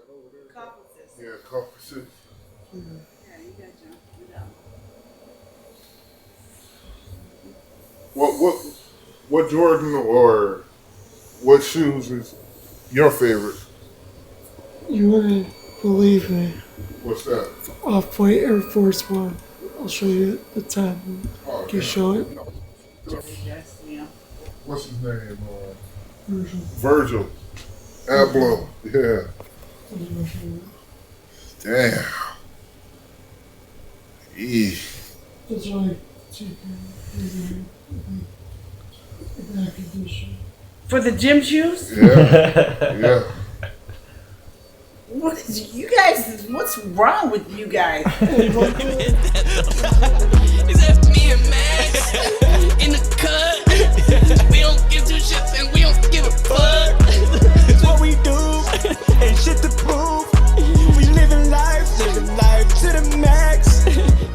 Complexities. Yeah, complexities. Yeah, you got John. You got What Jordan or what shoes is your favorite? You wouldn't believe me. What's that? Off-White Air Force One. I'll show you the time. Oh, Can you damn. show it? Yes, yeah. What's his name? Virgil. Virgil Abloh. Yeah. That's my favorite. Damn. Eee. That's like cheaper. Back condition. For the gym shoes? Yeah. Yeah. What is you guys? What's wrong with you guys? Hey, Michael. Is that me and Max in the cut? We don't give two shits and we don't give a fuck. It's what we do, ain't shit to prove. We living life to the max.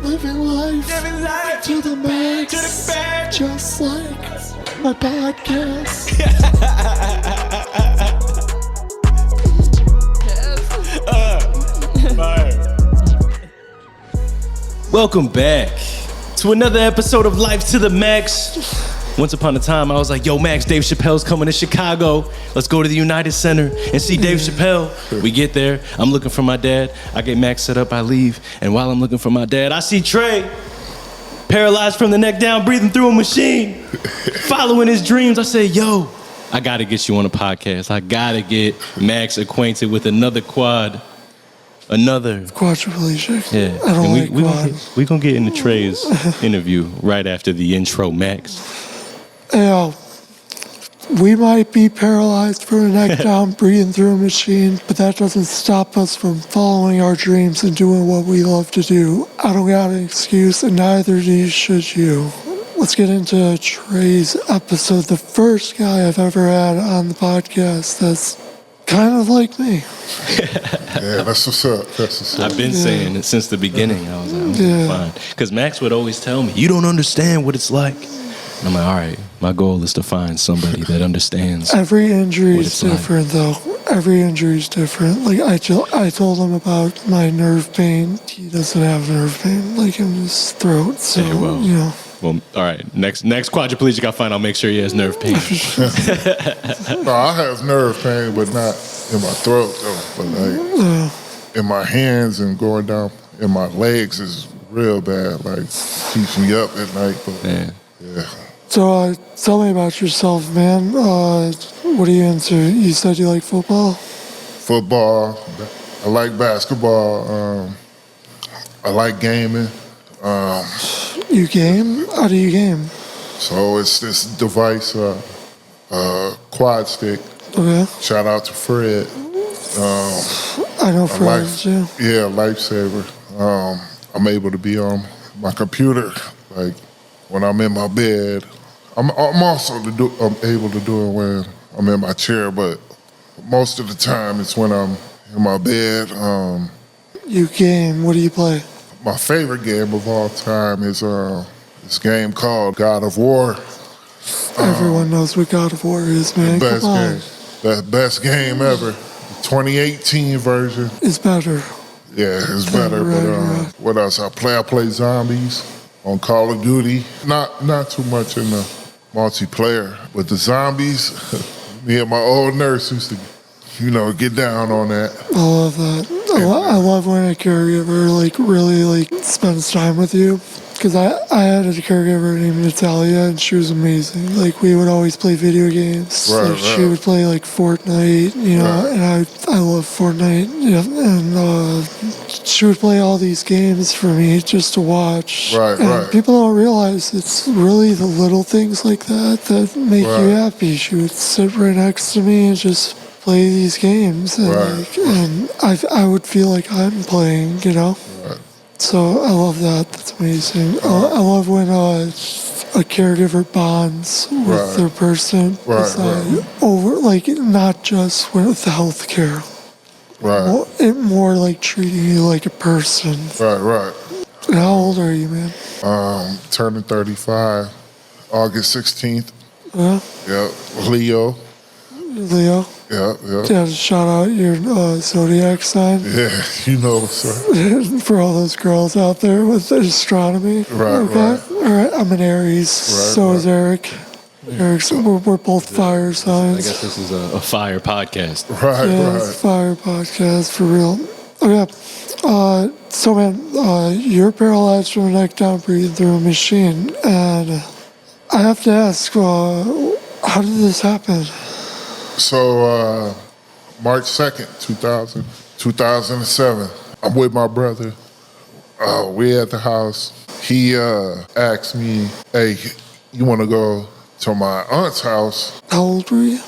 Living life to the max. To the back. Just like my podcast. Welcome back to another episode of Life to the Max. Once upon a time, I was like, yo, Max, Dave Chappelle's coming to Chicago. Let's go to the United Center and see Dave Chappelle. We get there. I'm looking for my dad. I get Max set up. I leave. And while I'm looking for my dad, I see Trey, paralyzed from the neck down, breathing through a machine, following his dreams. I say, yo, I got to get you on a podcast. I got to get Max acquainted with another quad. Another Quadriplegic. yeah, I don't and like quads. we gonna get into Trey's interview right after the intro, Max. Yeah, we might be paralyzed from the neck down, breathing through a machine, but that doesn't stop us from following our dreams and doing what we love to do. I don't got an excuse, and neither should you. Let's get into Trey's episode, the first guy I've ever had on the podcast that's kind of like me. Yeah, that's what's up. That's what's up. I've been saying it since the beginning. I was like, I'm Yeah. fine, because Max would always tell me, "You don't understand what it's like." And I'm like, all right, my goal is to find somebody that understands. Every injury What is it's like. different, though. Every injury is different. Like, I told him about my nerve pain. He doesn't have nerve pain, like in his throat. So, Yeah, well. you know. Well, all right, next quadriplegic I find, I'll make sure he has nerve pain. No, I have nerve pain, but not in my throat though. But like in my hands and going down in my legs is real bad. Like keeps me up at night. But Yeah. So, tell me about yourself, man. What are you into? You said you like football? Football. I like basketball. I like gaming. You game? How do you game? So it's this device, quad stick. Okay. Shout out to Fred. I know friends, too. Yeah, lifesaver. I'm able to be on my computer, like when I'm in my bed. I'm also I'm able to do it when I'm in my chair, but most of the time it's when I'm in my bed. You game. What do you play? My favorite game of all time is this game called God of War. Everyone knows what God of War is, man. Best Come on. game, the best game ever. 2018 version. It's better. Yeah, it's better. Right, But right. what else? I play zombies on Call of Duty. Not too much in the multiplayer, but the zombies. Me and my old nurse used to, get down on that. I love that. I love when a caregiver really spends time with you. Because I had a caregiver named Natalia, and she was amazing. Like, we would always play video games. Right, Like, she right. would play like Fortnite, Right. and I love Fortnite. And she would play all these games for me just to watch. Right, and right. people don't realize it's really the little things like that make you Right. happy. She would sit right next to me and just play these games, and Right. and I would feel like I'm playing, Right. So I love that. That's amazing. I love when a caregiver bonds with Right. their person, Right, beside- over not just with healthcare. Right. More like treating you like a person. Right. And how old are you, man? Turning 35, August 16th. Huh? Yep. Leo. Leo? Yeah, shout out your zodiac sign Yeah, you know, sir. for all those girls out there with astronomy. Right. All right, I'm an Aries. So is Eric. We're both fire I signs. guess this is a fire podcast. Right, Yeah, it's a fire podcast for real. Okay. So man, you're paralyzed from the neck down, breathing through a machine, and I have to ask, how did this happen? So, March 2nd, 2007, I'm with my brother. We at the house. He asked me, hey, you want to go to my aunt's house? How old were you?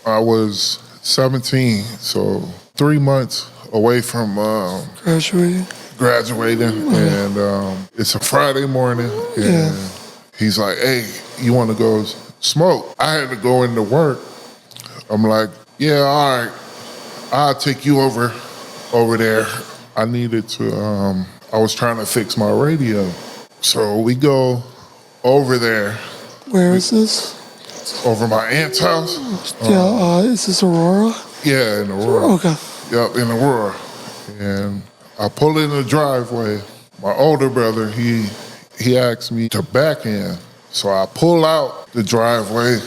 I was 17, so 3 months away from graduating. And it's a Friday morning. And he's like, hey, you want to go smoke? I had to go into work. I'm like, yeah, all right. I'll take you over there. I needed to, I was trying to fix my radio. So we go over there. Where is this? Over my aunt's house. Is this Aurora? Yeah, in Aurora. Okay. Yep, in Aurora. And I pull in the driveway. My older brother, he asked me to back in. So I pull out the driveway,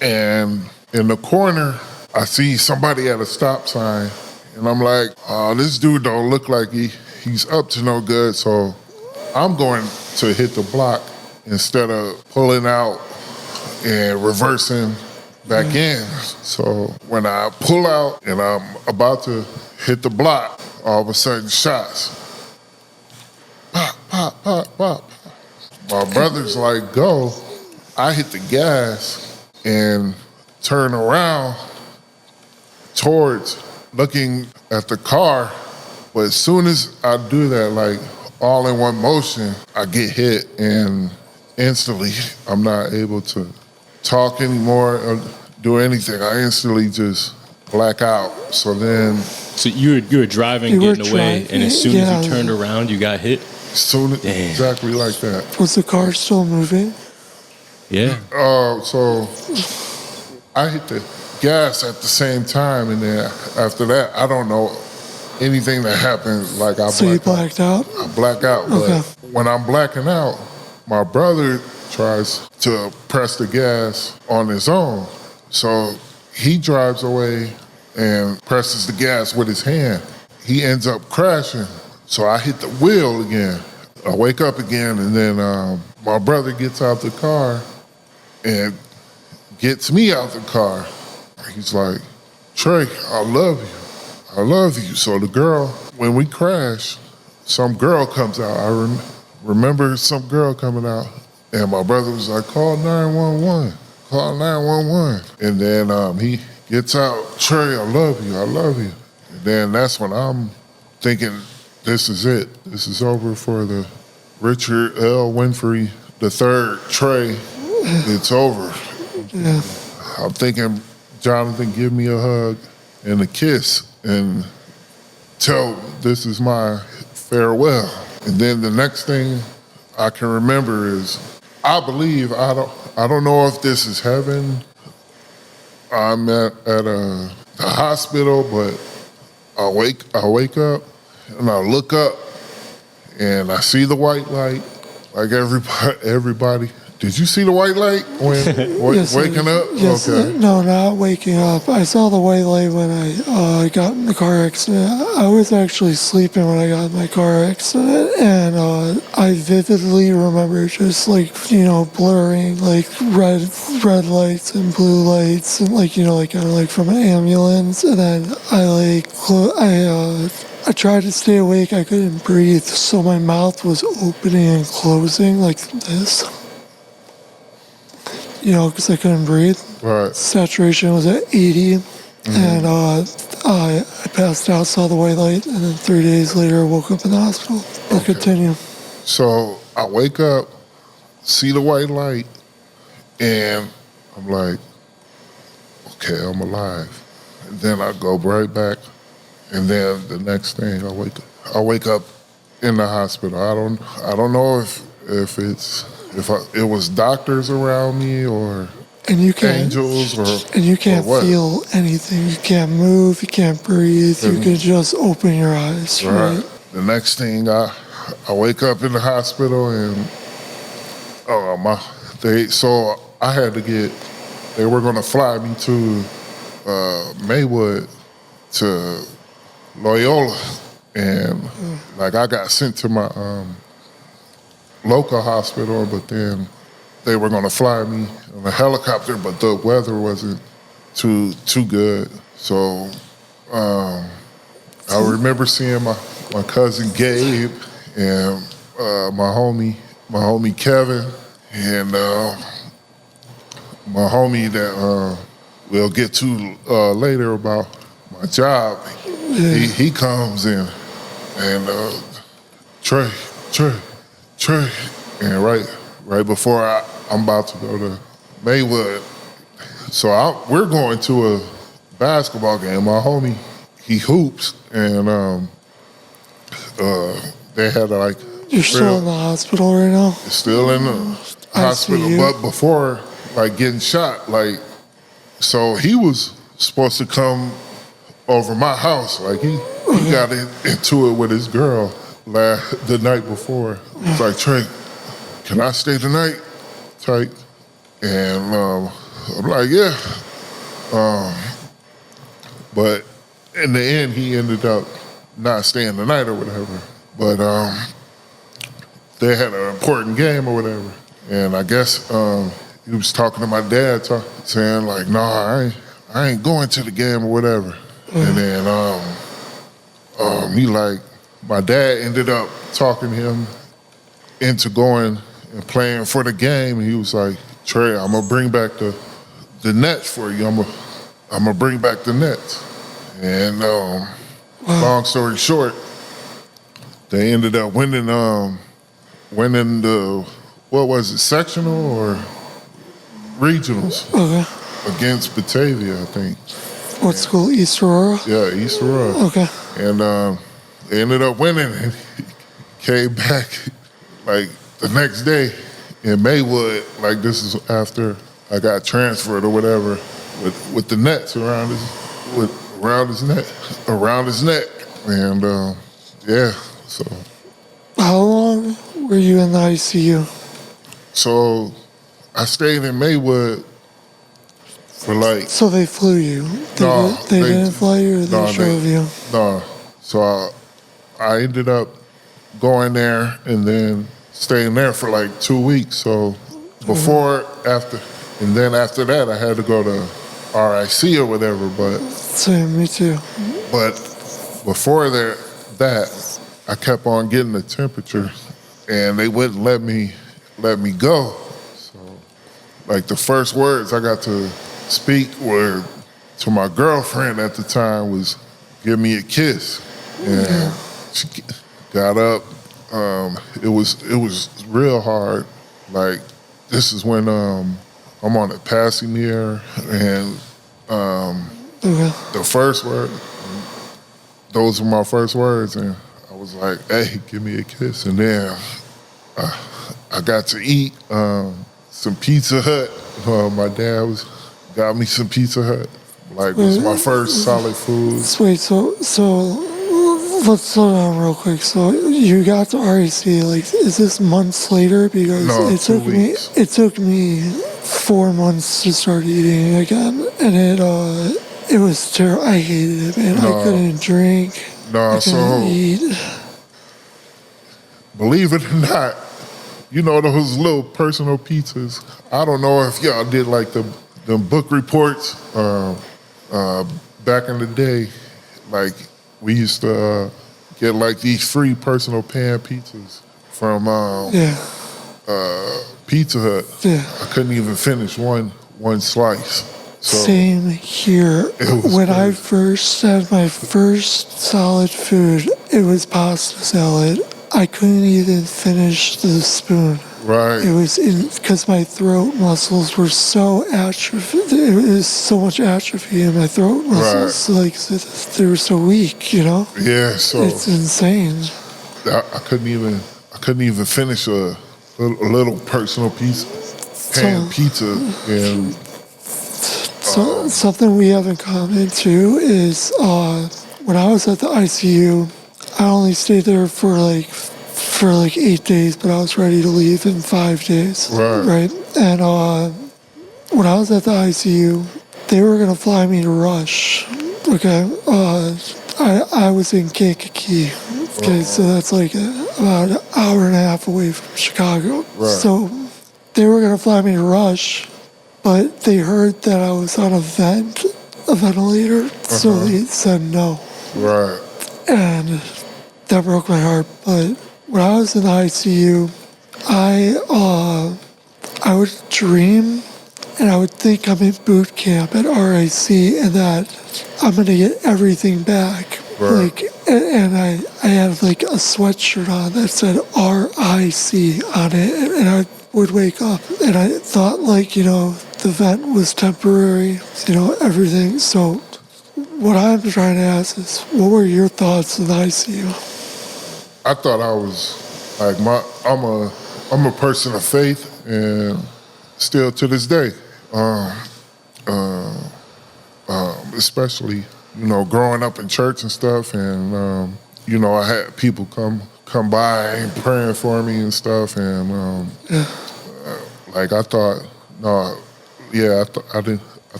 and in the corner, I see somebody at a stop sign. And I'm like, this dude don't look like he's up to no good. So I'm going to hit the block instead of pulling out and reversing back in. So when I pull out and I'm about to hit the block, all of a sudden shots. Pop, pop, pop, pop. My brother's like, go. I hit the gas and turn around towards looking at the car. But as soon as I do that, like all in one motion, I get hit, and instantly I'm not able to talk anymore or do anything. I instantly just black out. So then... So you were driving, getting away, and as soon as you turned around, you got hit? Exactly like that. Was the car still moving? Yeah. So I hit the gas at the same time, and then after that, I don't know anything that happened. Like You blacked out? I black out, but when I'm blacking out, my brother tries to press the gas on his own. So he drives away and presses the gas with his hand. He ends up crashing. So I hit the wheel again. I wake up again, and then my brother gets out the car and gets me out the car. He's like, Trey, I love you. I love you. So the girl, when we crash, some girl comes out. I remember some girl coming out, and my brother was like, call 911. Call 911. And then he gets out, Trey, I love you. I love you. And then that's when I'm thinking, this is it. This is over for the Richard L. Winfrey III Trey. It's over. Yeah. I'm thinking, Jonathan, give me a hug and a kiss and tell this is my farewell. And then the next thing I can remember is, I believe, I don't know if this is heaven. I'm at a hospital, but I wake up and I look up and I see the white light, like everybody. Did you see the white light when waking up? Yes, okay. No, not waking up. I saw the white light when I got in the car accident. I was actually sleeping when I got in my car accident, and I vividly remember just blurring red lights and blue lights, and kind of from an ambulance. And then I tried to stay awake. I couldn't breathe, so my mouth was opening and closing like this. Because I couldn't breathe. Right. Saturation was at 80, and I passed out, saw the white light, and then 3 days later I woke up in the hospital. I'll continue. So I wake up, see the white light, and I'm like, okay, I'm alive. And then I go right back, and then the next thing I wake up in the hospital. I don't know if it was doctors around me or... And you can't, angels or what? feel anything. You can't move. You can't breathe. You can just open your eyes. Right. The next thing, I wake up in the hospital and so I had to they were gonna fly me to Maywood to Loyola, and like I got sent to my local hospital, but then they were gonna fly me on a helicopter, but the weather wasn't too good. So I remember seeing my cousin Gabe and my homie Kevin, and my homie that we'll get to later about my job. He comes in and Trey, and right before I'm about to go to Maywood, so we're going to a basketball game. My homie, he hoops, and they had like. You're still in the hospital right now? Still in the hospital, but before like getting shot, like, so he was supposed to come over my house. Like he got into it with his girl the night before. It's like, Trey, can I stay tonight? Tight. And I'm like, yeah. But in the end, he ended up not staying the night or whatever. But they had an important game or whatever. And I guess he was talking to my dad, saying like, "No, I ain't going to the game or whatever." And then my dad ended up talking him into going and playing for the game. And he was like, "Trey, I'm gonna bring back the nets for you. I'm gonna bring back the nets." And long story short, they ended up winning the, what was it, sectional or regionals against Batavia, I think. What school? East Aurora? Yeah, East Aurora. Okay. And they ended up winning, and came back like the next day in Maywood. Like, this is after I got transferred or whatever, with the nets around his neck, and yeah. So. How long were you in the ICU? So I stayed in Maywood for like. So they flew you? They didn't fly you, or they drove you? No. So I ended up going there and then staying there for like 2 weeks. So after that, I had to go to RIC or whatever. But same, me too. But before that, I kept on getting the temperature, and they wouldn't let me go. So, like, the first words I got to speak were to my girlfriend at the time was, "Give me a kiss." And she got up. It was real hard. Like, this is when I'm on a passing mirror, and the first word, those were my first words, and I was like, "Hey, give me a kiss." And then I got to eat some Pizza Hut. My dad got me some Pizza Hut. Like, it was my first solid food. Wait, so let's slow down real quick. So you got to REC, like, is this months later? Because no, it took me 4 months to start eating again, and it was terrible. I hated it, man. I couldn't drink. I couldn't eat. Believe it or not, you know those little personal pizzas. I don't know if y'all did like the book reports back in the day. Like, we used to get like these free personal pan pizzas from Pizza Hut. Yeah. I couldn't even finish one slice. So same here. When I first had my first solid food, it was pasta salad. I couldn't even finish the spoon. Right. It was because my throat muscles were so atrophied. There was so much atrophy in my throat muscles. Right. Like, they were so weak, you know? Yeah, so it's insane. I couldn't even finish a little personal pizza, and So something we have in common too is when I was at the ICU, I only stayed there for like 8 days, but I was ready to leave in 5 days. Right. And when I was at the ICU, they were gonna fly me to Rush. Okay. I was in Kankakee. Okay, so that's like about an hour and a half away from Chicago. Right. So they were gonna fly me to Rush, but they heard that I was on a ventilator, so they said no. Right. And that broke my heart. But when I was in the ICU, I would dream and I would think I'm in boot camp at RIC and that I'm gonna get everything back. Right. Like, and I had like a sweatshirt on that said RIC on it, and I would wake up and I thought like, the vent was temporary, everything. So what I'm trying to ask is, what were your thoughts in the ICU? I thought I was like I'm a person of faith, and still to this day, especially growing up in church and stuff, and I had people come by and praying for me and stuff, and like I thought, I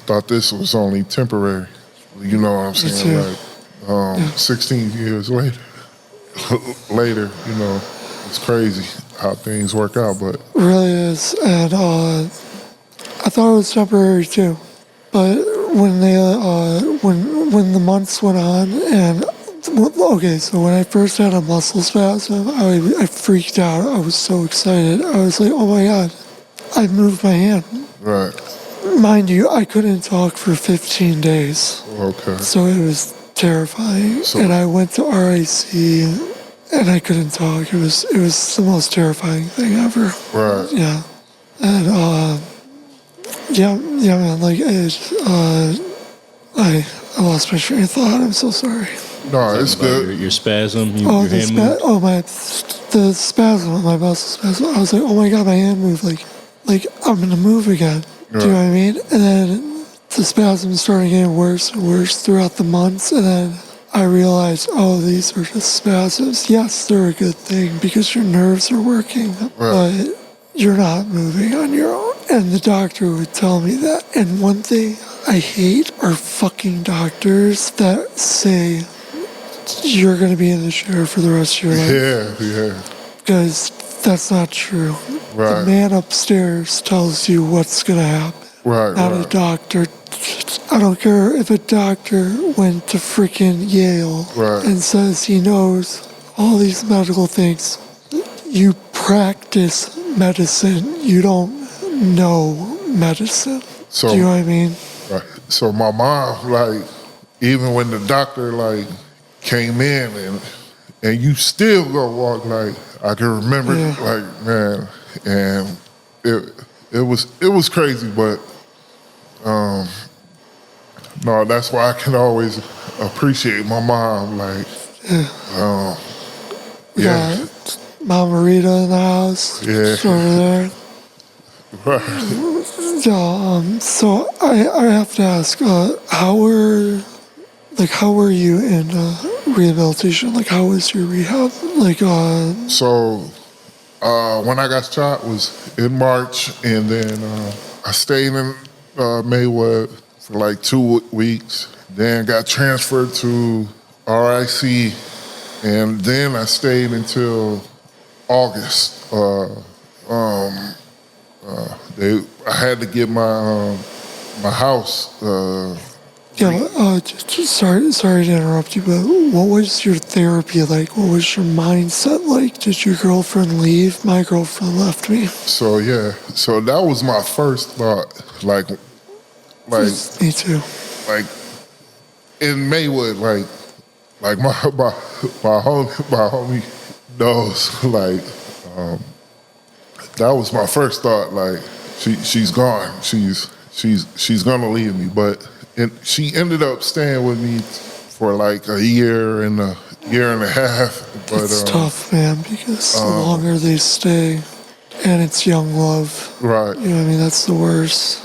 thought this was only temporary. You know what I'm saying? Like 16 years later, it's crazy how things work out, but It really is. And I thought it was temporary too. But when they when the months went on, and okay, so when I first had a muscle spasm, I freaked out. I was so excited. I was like, oh my God, I moved my hand. right. Mind you, I couldn't talk for 15 days. Okay. So it was terrifying. So- And I went to RIC and I couldn't talk. It was the most terrifying thing ever. Right. Yeah. And man, like I lost my train of thought. I'm so sorry. No, it's About good. Your spasm, Oh, your hand moved. the spasm, my muscle spasm. I was like, oh my God, my hand moved. Like I'm gonna move again. Do you know what I mean? And then the spasms started getting worse and worse throughout the months. And then I realized, oh, these are just spasms. Yes, they're a good thing because your nerves are working, but you're not moving on your own. And the doctor would tell me that. And one thing I hate are fucking doctors that say you're going to be in the chair for the rest of your life. Yeah. Because that's not true. Right. The man upstairs tells you what's going to happen. Right. Not a doctor. I don't care if a doctor went to freaking Yale Right. and says he knows all these medical things. You practice medicine. You don't know medicine. So- do you know what I mean? Right. So my mom, like, even when the doctor came in and you still go walk, like, I can remember, like, man, and it was crazy, but no, that's why I can always appreciate my mom, like, We got Mama Rita in the house. Yeah. She's over there. right. So I have to ask, how were you in rehabilitation? Like, how was your rehab? Like, So when I got shot was in March, and then I stayed in Maywood for like 2 weeks, then got transferred to RIC, and then I stayed until August. I had to get my house. just sorry to interrupt you, but what was your therapy like? What was your mindset like? Did your girlfriend leave? My girlfriend left me. So that was my first thought. Like Me too. like in Maywood, like my homie knows, like that was my first thought. Like she's gone. She's gonna leave me. But she ended up staying with me for like a year and a half. But It's tough, man, because the longer they stay, and it's young love. right. You know what I mean? That's the worst.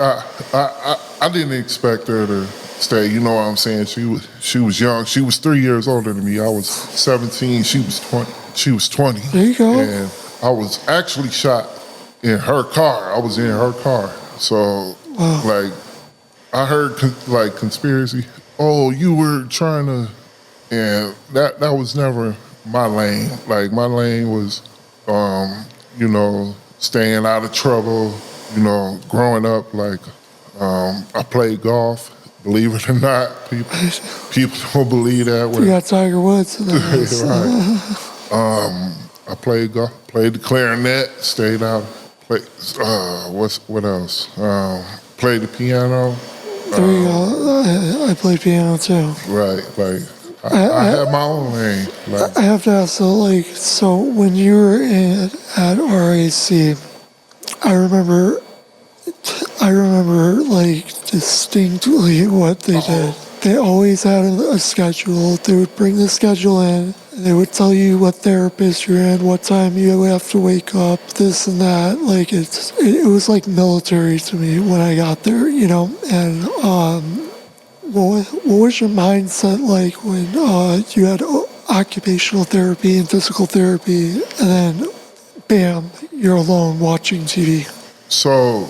I didn't expect her to stay. You know what I'm saying? She was young. She was 3 years older than me. I was 17. She was 20. She was 20. There you go. And I was actually shot in her car. I was in her car. So, like, I heard conspiracy. Oh, you were trying to, and that was never my lane. Like, my lane was, you know, staying out of trouble. You know, growing up, like, I played golf. Believe it or not, people don't believe that. You got Tiger Woods. Right. I played golf, played the clarinet, stayed out. What else? Played the piano. There you go. I play piano too. Right, like I have my own lane. Like, I have to ask, so when you were at RAC, I remember like distinctly what they did. They always had a schedule. They would bring the schedule in. And they would tell you what therapist you're in, what time you have to wake up, this and that. Like it was like military to me when I got there, you know. And what was your mindset like when you had occupational therapy and physical therapy, and then bam, you're alone watching TV? so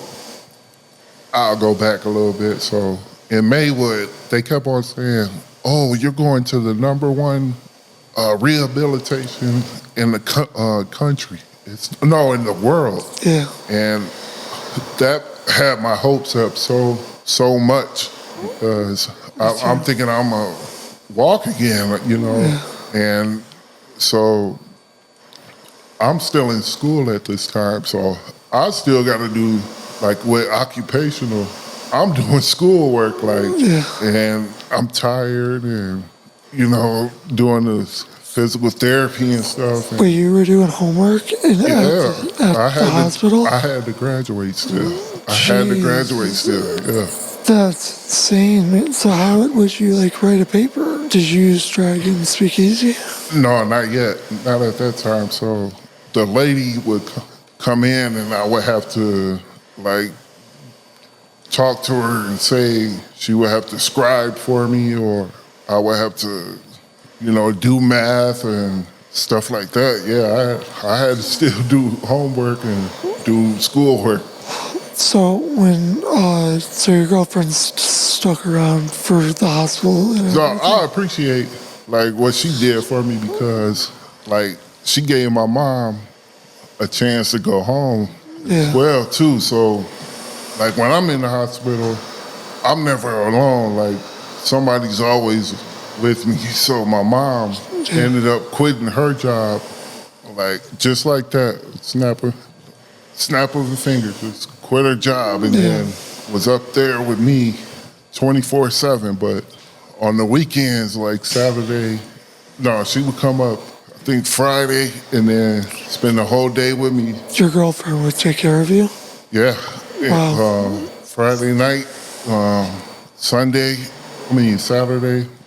I'll go back a little bit. So in Maywood, they kept on saying, "Oh, you're going to the #1 rehabilitation in the country. In the world." Yeah. And that had my hopes up so much because I'm thinking I'm gonna walk again, you know. Yeah. And so I'm still in school at this time, so I still got to do like with occupational. I'm doing schoolwork, like, and I'm tired, and you know, doing this physical therapy and stuff. And Wait, you were doing homework at the hospital? I had to graduate still. Yeah. That's insane, man. So how would you like write a paper? Did you use Dragon Speakeasy? No, not yet. Not at that time. So the lady would come in, and I would have to like talk to her and say she would have to scribe for me, or I would have to, you know, do math and stuff like that. Yeah, I had to still do homework and do schoolwork. So when so your girlfriend stuck around for the hospital. And So I appreciate like what she did for me because like she gave my mom a chance to go home as well too. So like when I'm in the hospital, I'm never alone. Like somebody's always with me. So my mom ended up quitting her job, like just like that, snap of a finger, just quit her job, and then was up there with me 24/7. But on the weekends, like Saturday, no, she would come up, I think Friday, and then spend the whole day with me. your girlfriend would take care of you? Yeah. Wow. Friday night, Saturday,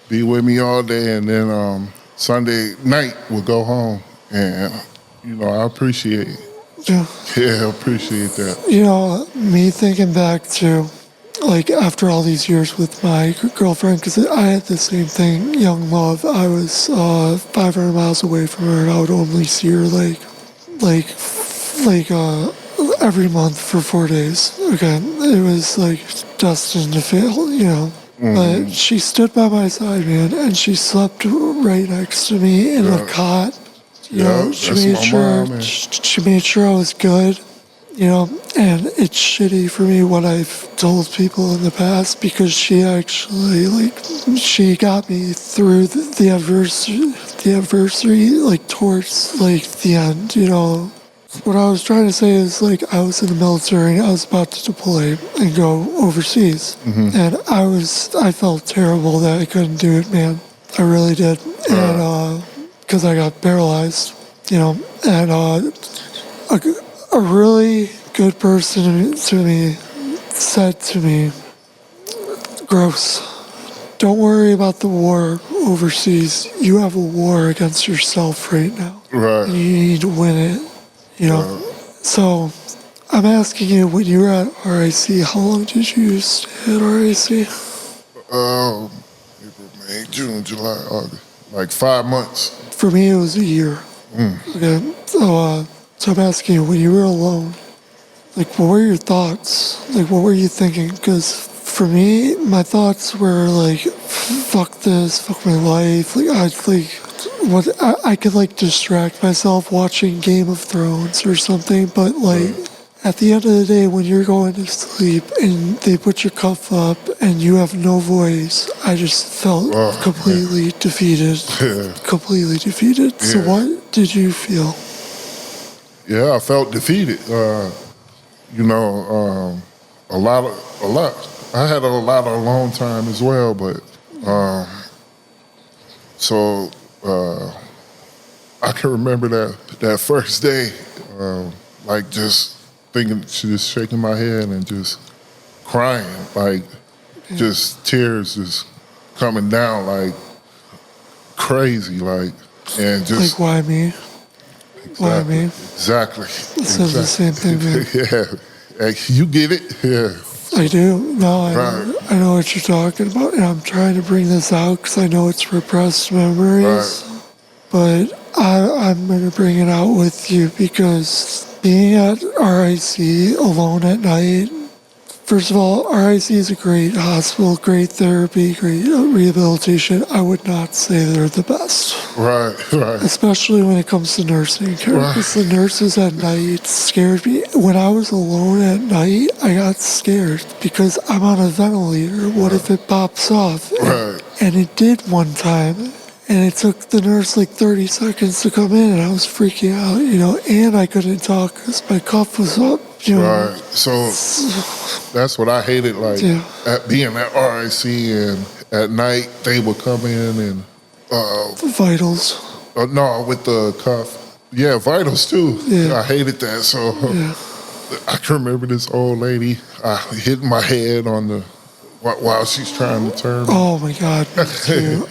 be with me all day, and then Sunday night would go home. And, you know, I appreciate it. Yeah. Yeah, I appreciate that. You know, me thinking back to, like, after all these years with my girlfriend, because I had the same thing, young love. I was 500 miles away from her, and I would only see her, every month for 4 days. Okay, it was, like, destined to fail, you know. But she stood by my side, man, and she slept right next to me in a cot. You know, she made sure I was good, you know, and it's shitty for me what I've told people in the past because she actually, she got me through the adversary, towards, the end, you know. What I was trying to say is, I was in the military and I was about to deploy and go overseas. And I felt terrible that I couldn't do it, man. I really did. And, because I got paralyzed, you know, and a really good person to me said to me, "Gross, don't worry about the war overseas. You have a war against yourself right now. Right. And you need to win it, you know." So I'm asking you, when you were at RIC, how long did you stay at RIC? April, May, June, July, August. Like 5 months. For me, it was a year. Okay, so I'm asking you, when you were alone, like, what were your thoughts? Like, what were you thinking? Because for me, my thoughts were like, fuck this, fuck my life. I could like distract myself watching Game of Thrones or something, but like, at the end of the day, when you're going to sleep and they put your cuff up and you have no voice, I just felt completely defeated. Completely defeated. So what did you feel? Yeah, I felt defeated. A lot. I had a lot of alone time as well, but I can remember that first day, like just thinking, just shaking my head and just crying, like just tears just coming down like crazy, like, and just Like, why me? Why me? Exactly. It says the same thing, man. Yeah, like, you get it. Yeah. I do. No, Right. I know what you're talking about, and I'm trying to bring this out because I know it's repressed memories. Right. But I'm going to bring it out with you because being at RIC alone at night, first of all, RIC is a great hospital, great therapy, great rehabilitation. I would not say they're the best. Right. Especially when it comes to nursing care, because the nurses at night scared me. When I was alone at night, I got scared because I'm on a ventilator. What if it pops off? Right. And it did one time. And it took the nurse like 30 seconds to come in, and I was freaking out, and I couldn't talk because my cuff was up, Right. So that's what I hated, like, at being at RIC, and at night they would come in and... vitals. No, with the cuff. Yeah, vitals too. Yeah. I hated that. So I can remember this old lady hitting my head on the... while she's trying to turn me. Oh my God, me too.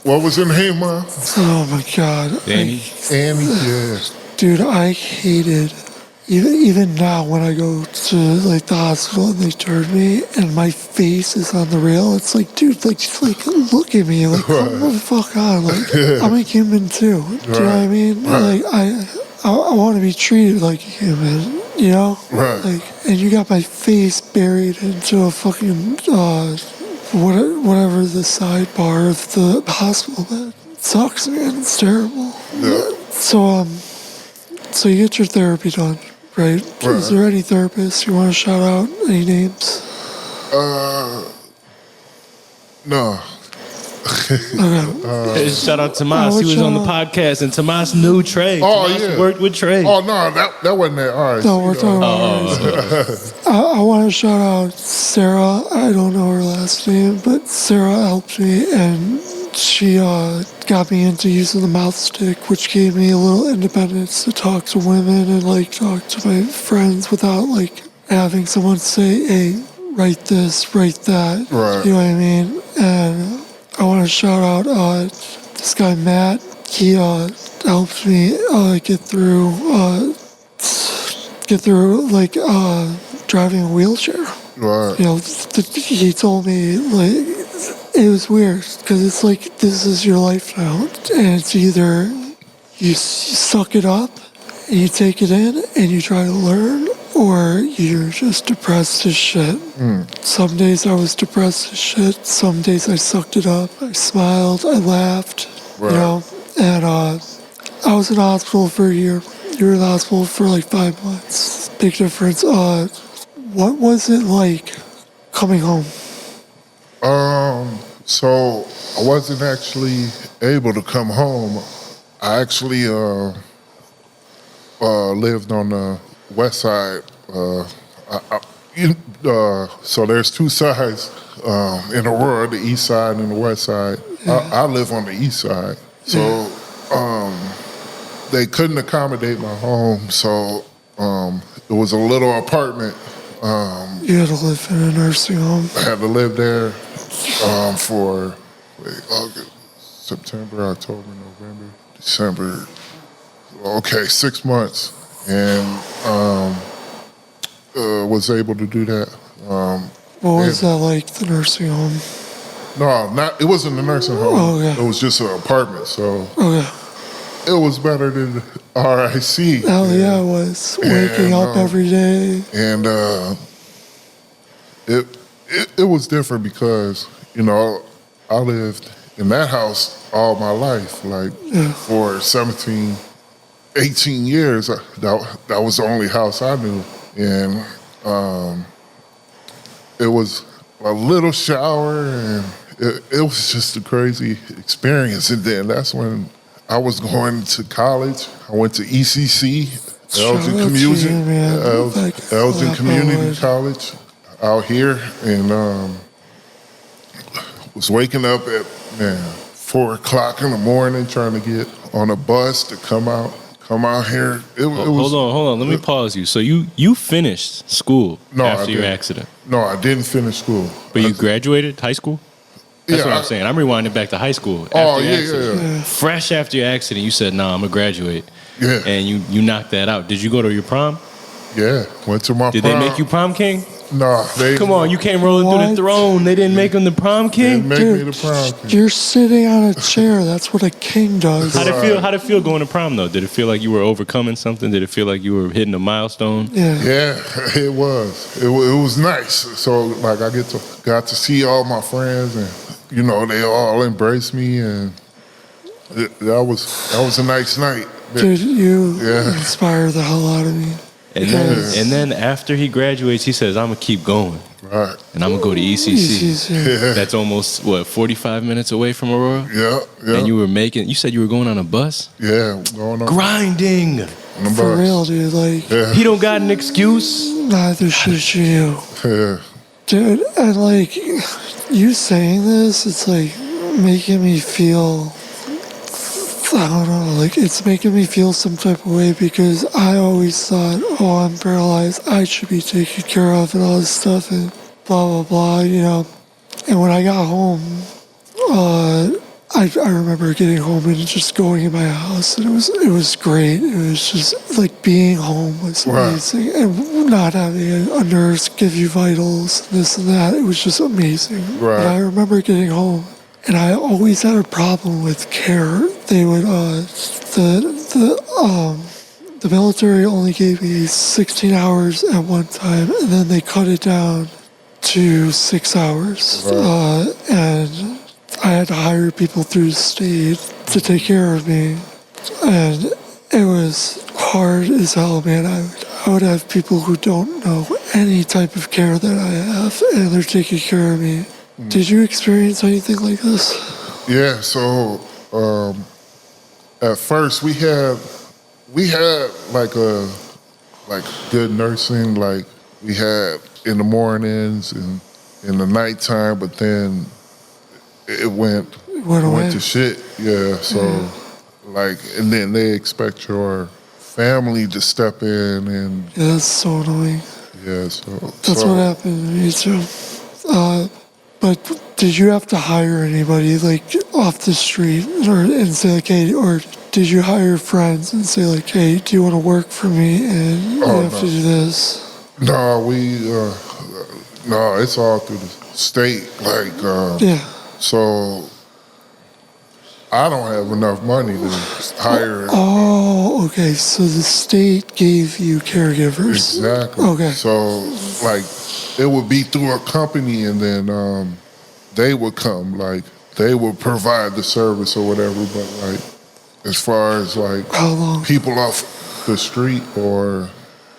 What was her name, Mom? Oh my God. Annie? Annie, yeah. Dude, I hated, even now when I go to like the hospital and they turn me and my face is on the rail, it's like, dude, like, just like look at me, like, come the fuck on, like, I'm a human too. Do you know what I mean? Like, I want to be treated like a human, Right. Like, and you got my face buried into a fucking whatever the sidebar of the hospital bed. It sucks, man. It's terrible. Yeah. So you get your therapy done, right? Is there any therapists you want to shout out? Any names? No. Okay. Shout out to Tomas. He was on the podcast, and Tomas knew Trey. Oh, Tomas yeah. worked with Trey. Oh, no, that wasn't that. All right. No, we're talking about I want to shout out Sarah. I don't know her last name, but Sarah helped me, and she got me into using the mouth stick, which gave me a little independence to talk to women and like talk to my friends without like having someone say, "Hey, write this, write that." Right. You know what I mean? And I want to shout out this guy Matt. He helped me get through like driving a wheelchair. Right. He told me like it was weird because it's like this is your life now, and it's either you suck it up and you take it in and you try to learn, or you're just depressed as shit. Some days I was depressed as shit. Some days I sucked it up. I smiled. I laughed. Right. And I was in the hospital for a year. You were in the hospital for like 5 months. Big difference. What was it like coming home? So I wasn't actually able to come home. I actually lived on the west side. So there's two sides in Aurora, the east side and the west side. I live on the east side. So they couldn't accommodate my home. So it was a little apartment. You had to live in a nursing home. I had to live there for August, September, October, November, December. Okay, 6 months. And was able to do that. What was that like, the nursing home? No, it wasn't a nursing home. Oh, yeah. It was just an apartment, so Okay. it was better than RIC. Hell yeah, it was. Waking up every day. And it was different because, you know, I lived in that house all my life, like for 17, 18 years. That was the only house I knew. And it was a little shower, and it was just a crazy experience. And then that's when I was going to college. I went to ECC, Elgin Elgin Community College out here, and was waking up at 4 o'clock in the morning trying to get on a bus to come out here. Hold on. Let me pause you. So you finished school after your accident? No, I didn't finish school. But you graduated high school? That's what I'm saying. I'm rewinding back to high school. After your accident. Fresh after your accident, you said, "Nah, I'm gonna graduate." Yeah. And you knocked that out. Did you go to your prom? Yeah, went to my prom. Did they make you prom king? No, Come on, you came rolling through the throne. They didn't make him the prom king? They made me the prom king. You're sitting on a chair. That's what a king does. How'd it feel going to prom, though? Did it feel like you were overcoming something? Did it feel like you were hitting a milestone? Yeah, it was. It was nice. So, like, I got to see all my friends, and, you know, they all embraced me, and that was a nice night. Dude, you inspire the hell out of me. And then after he graduates, he says, "I'm gonna keep going, right? And I'm gonna go to ECC." That's almost 45 minutes away from Aurora. Yeah. And you said you were going on a bus. Yeah, going on grinding. On the For bus. real, dude. Like he don't got an excuse. Neither should you. Yeah. Dude, and like you saying this, it's like making me feel. I don't know, like it's making me feel some type of way because I always thought, oh, I'm paralyzed, I should be taken care of and all this stuff and blah, blah, blah, you know. And when I got home, I remember getting home and just going in my house, and it was great. It was just like being home was amazing, and not having a nurse give you vitals, this and that. It was just amazing. Right. And I remember getting home. And I always had a problem with care. They would, the military only gave me 16 hours at one time, and then they cut it down to 6 hours. Right. And I had to hire people through the state to take care of me. And it was hard as hell, man. I would have people who don't know any type of care that I have, and they're taking care of me. Did you experience anything like this? Yeah, so at first we had like good nursing, like we had in the mornings and in the nighttime, but then it went to shit. Yeah, so like, and then they expect your family to step in, and yeah, that's so annoying. Yeah, so that's what happened to me too. But did you have to hire anybody like off the street and say like, hey, or did you hire friends and say like, hey, do you want to work for me and you have to do this? No, it's all through the state. Like, so I don't have enough money to hire. Oh, okay. So the state gave you caregivers. Exactly. Okay. So like, it would be through a company, and then they would come, like they would provide the service or whatever. But like, as far as like people off the street or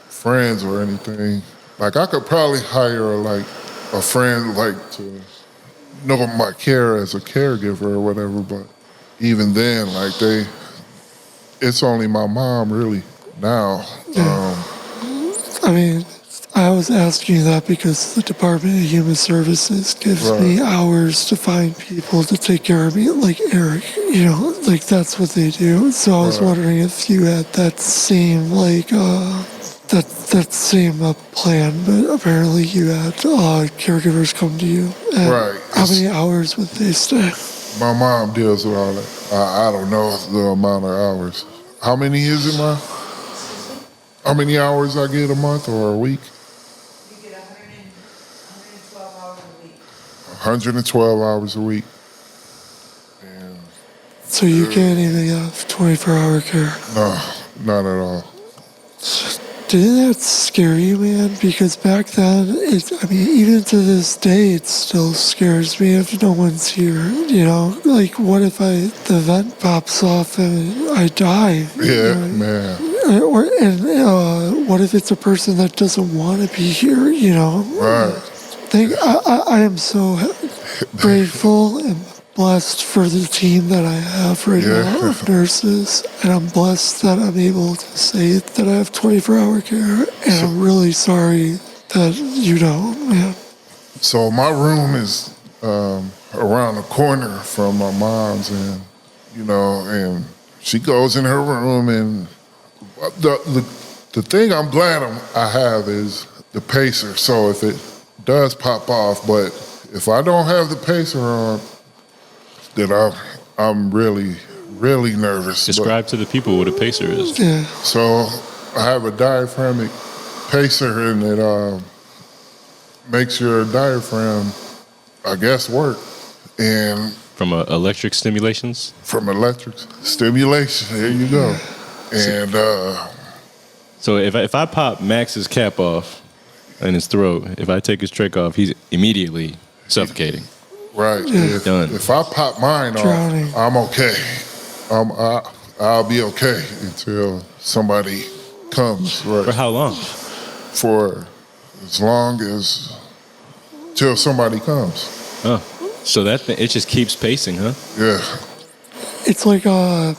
friends or anything, like I could probably hire like a friend like to know my care as a caregiver or whatever. But even then, like it's only my mom really now. I mean, I was asking you that because the Department of Human Services gives me hours to find people to take care of me, like Eric, you know, like that's what they do. So I was wondering if you had that same, like, that same plan, but apparently you had caregivers come to you. And how many hours would they stay? My mom deals with all that. I don't know the amount of hours. How many is it, Ma? How many hours I get a month or a week? 112 hours a week. So you can't even have 24-hour care. No, not at all. Didn't that scare you, man? Because back then, even to this day, it still scares me if no one's here. You know, like, what if the vent pops off and I die? Yeah, You know? man. What if it's a person that doesn't want to be here? You know, Right. I am so grateful and blessed for the team that I have right now of nurses, and I'm blessed that I'm able to say that I have 24-hour care, and I'm really sorry that you don't, man. So my room is around the corner from my mom's, and and she goes in her room, and the thing I'm glad I have is the pacer. So if it does pop off, but if I don't have the pacer on, then I'm really, really nervous. Describe to the people what a pacer is. Yeah. So I have a diaphragmic pacer, and it makes your diaphragm, I guess, work. And From electric stimulations? from electric stimulation, there you go. And So if I pop Max's cap off in his throat, if I take his trach off, he's immediately suffocating. right, Done. if I pop mine Drowning. off, I'm okay. I'll be okay until somebody comes. Right. For how long? For as long as till somebody comes. Oh, so that thing, it just keeps pacing, huh? Yeah. It's like a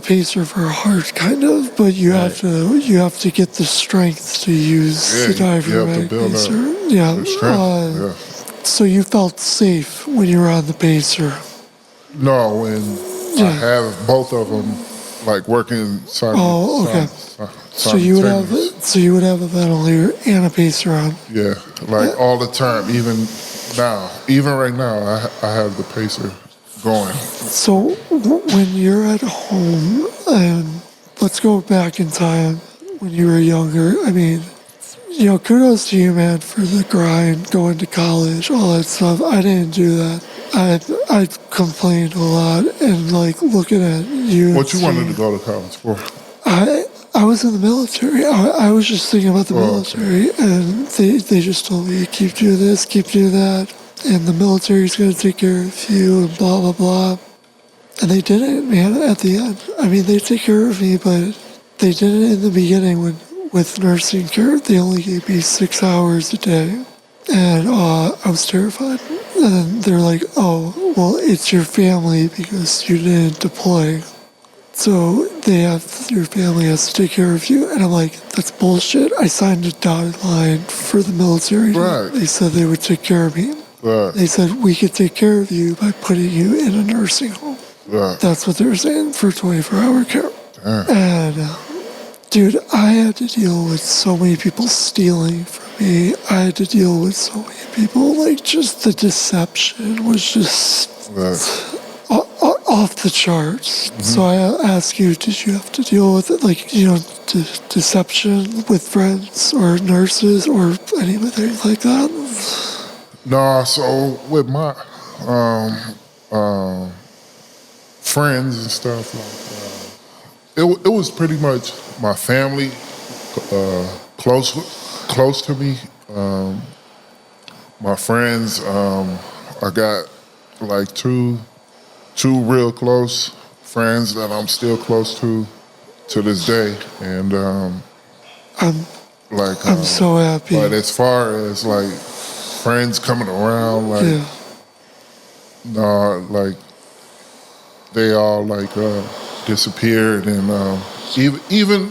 pacer for a heart, kind of, but you have to get the strength to use Yeah, the you have to diaphragmatic build up pacer. Yeah. the strength. Yeah. So you felt safe when you were on the pacer. No, when I have both of them like working Oh, okay. So you would have a ventilator and a pacer on. Yeah, like all the time, even right now, I have the pacer going. So when you're at home, and let's go back in time when you were younger. I mean, kudos to you, man, for the grind, going to college, all that stuff. I didn't do that. I complained a lot, and like looking at you. What you wanted to go to college for? I was in the military. I was just thinking about the military, and they just told me, keep doing this, keep doing that, and the military's going to take care of you, and blah, blah, blah. And they did it, man, at the end. I mean, they take care of me, but they did it in the beginning with nursing care. They only gave me 6 hours a day, and I was terrified. And then they're like, oh, well, it's your family because you didn't deploy. So your family has to take care of you. And I'm like, that's bullshit. I signed a dotted line for the military. Right. They said they would take care of me. Right. They said, we could take care of you by putting you in a nursing home. Right. That's what they were saying for 24-hour care. Damn. And, dude, I had to deal with so many people stealing from me. I had to deal with so many people, like, just the deception was just off the charts. Mm-hmm. So I ask you, did you have to deal with it, like, deception with friends or nurses or anything like that? No, so with my friends and stuff, like, it was pretty much my family, close to me. My friends, I got like two real close friends that I'm still close to this day, and I'm so happy. But as far as like friends coming around, like no, like they all like disappeared, and even